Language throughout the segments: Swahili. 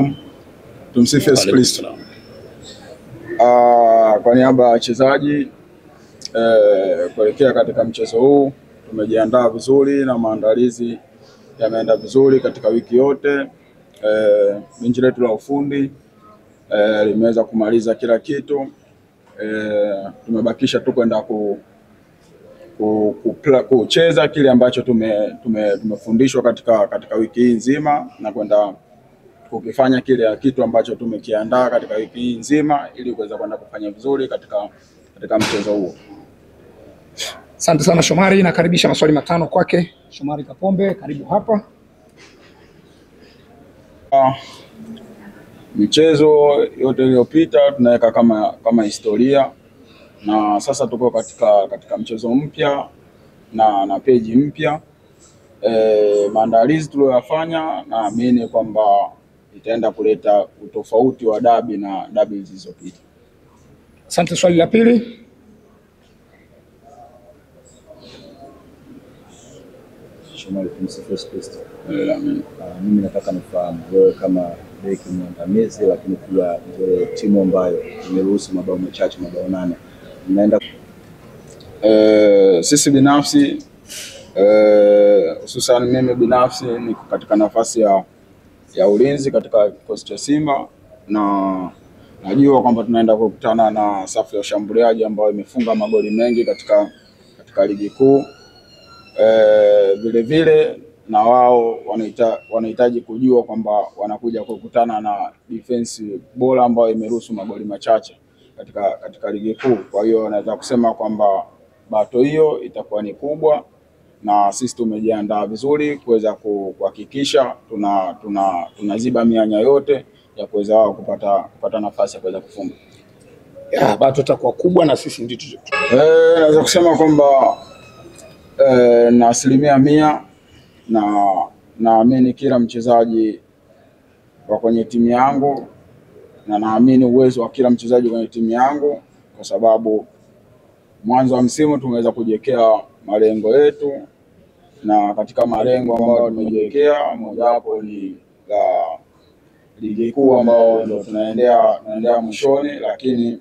alaikum. Tumsifu Yesu Kristo. Kwa niaba ya wachezaji kuelekea katika mchezo huu, tumejiandaa vizuri na maandalizi yameenda vizuri katika wiki yote. Benchi letu la ufundi limeweza kumaliza kila kitu. Tumebakisha tu kwenda kucheza kile ambacho tumefundishwa katika wiki hii nzima na kwenda kukifanya kile kitu ambacho tumekiandaa katika wiki hii nzima ili kuweza kwenda kufanya vizuri katika mchezo huo. Asante sana Shomari, nakaribisha maswali matano kwake Shomari Kapombe, karibu hapa. Michezo yote iliyopita tunaweka kama historia, na sasa tuko katika mchezo mpya na peji mpya. Maandalizi tuliyofanya naamini kwamba itaenda kuleta utofauti wa dabi na dabi zilizopita. Asante. Swali la pili. Shomari, tumsifu Yesu Kristo. Mimi nataka nifahamu wewe kama beki mwandamizi, lakini pia ndio timu ambayo imeruhusu mabao machache, mabao 8. Mnaenda sisi binafsi hususan mimi binafsi niko katika nafasi ya ulinzi katika kikosi cha Simba, na najua kwamba tunaenda kukutana na safu ya ushambuliaji ambayo imefunga magoli mengi katika ligi kuu. Vile vile na wao wanahitaji kujua kwamba wanakuja kukutana na defense bora ambayo imeruhusu magoli machache katika ligi kuu. Kwa hiyo naweza kusema kwamba bato hiyo itakuwa ni kubwa, na sisi tumejiandaa vizuri kuweza kuhakikisha tunaziba mianya yote ya kuweza wao kupata nafasi ya kuweza kufunga. Bato itakuwa kubwa na sisi ndio naweza kusema kwamba na 100% na naamini kila mchezaji wa kwenye timu yangu, na naamini uwezo wa kila mchezaji kwenye timu yangu, kwa sababu mwanzo wa msimu tumeweza kujiwekea malengo yetu, na katika malengo ambayo tumejiwekea mojawapo ni la ligi kuu ambayo ndio tunaendea mwishoni, lakini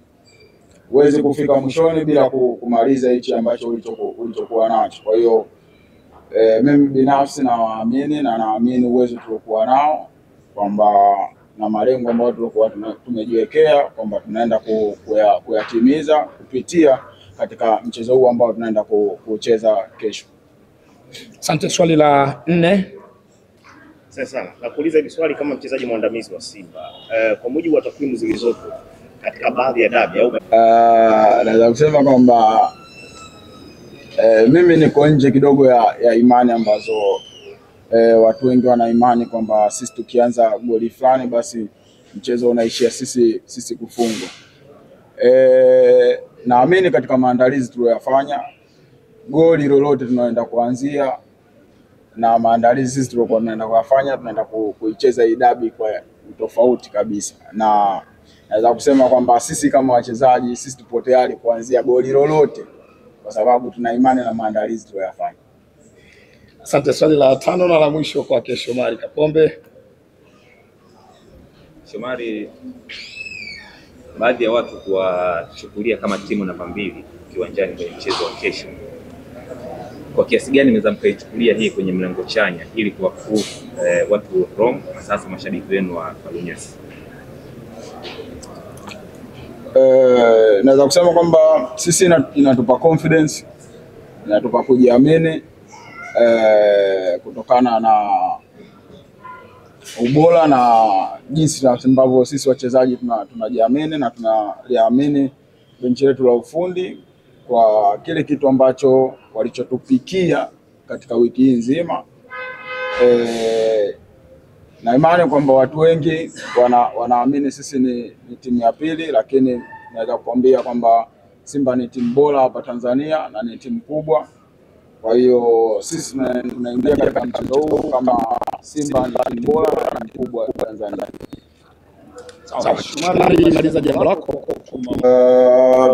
huwezi kufika mwishoni bila kumaliza hichi ambacho ulichokuwa nacho. Kwa hiyo mimi binafsi naamini uwezo tuliokuwa nao kwamba na malengo ambayo tulikuwa tumejiwekea kwamba tunaenda kuyatimiza kupitia katika mchezo huu ambao tunaenda kucheza kesho. Asante. Swali la 4. Asante sana. Nakuuliza hili swali kama mchezaji mwandamizi wa Simba. Kwa mujibu wa takwimu zilizopo katika baadhi ya dabi au naweza kusema kwamba mimi niko nje kidogo ya imani ambazo watu wengi wana imani kwamba sisi tukianza goli fulani basi mchezo unaishia sisi kufungwa. Naamini katika maandalizi tuliyofanya, goli lolote tunaenda kuanzia na maandalizi sisi tulikuwa tunaenda kufanya, tunaenda kuicheza hii dabi kwa tofauti kabisa, na naweza kusema kwamba sisi kama wachezaji sisi tupo tayari kuanzia goli lolote kwa sababu tuna imani na maandalizi tuliyofanya. Asante. Swali la 5 na la mwisho kwa Shomari Kapombe. Shomari, baadhi ya watu kuwachukulia kama timu namba 2 kiwanjani kwenye mchezo wa kesho. Kwa kiasi gani mnaweza mkaichukulia hii kwenye mlengo chanya ili kuwafu watu wrong, sasa mashabiki wenu wa Lunyasi? Naweza kusema kwamba sisi inatupa confidence, inatupa kujiamini kutokana na ubora na jinsi ambavyo sisi wachezaji tunajiamini na tunaliamini benchi letu la ufundi kwa kile kitu ambacho walichotupikia katika wiki hii nzima. Na imani kwamba watu wengi wanaamini sisi ni timu ya pili, lakini naweza kukwambia kwamba Simba ni timu bora hapa Tanzania na ni timu kubwa. Kwa hiyo sisi tunaingia katika mchezo huu kama Simba ni timu bora na timu kubwa Tanzania. Sawa, Shomari, maliza jambo lako.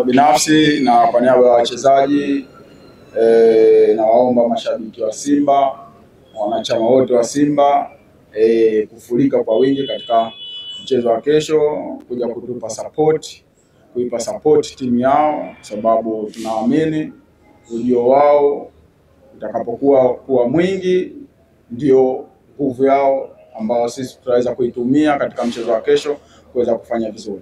Binafsi na kwa niaba ya wachezaji nawaomba mashabiki wa Simba, wanachama wote wa Simba kufurika kwa wingi mchezo wa kesho kuja kuipa support timu yao, sababu tunaamini ujio wao utakapokuwa mwingi ndio nguvu yao ambao sisi tutaweza kuitumia katika mchezo wa kesho kuweza kufanya vizuri.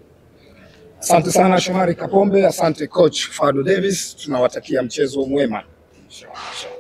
Asante sana Shomari Kapombe, asante coach Fadlu Davis, tunawatakia mchezo mwema. Inshallah.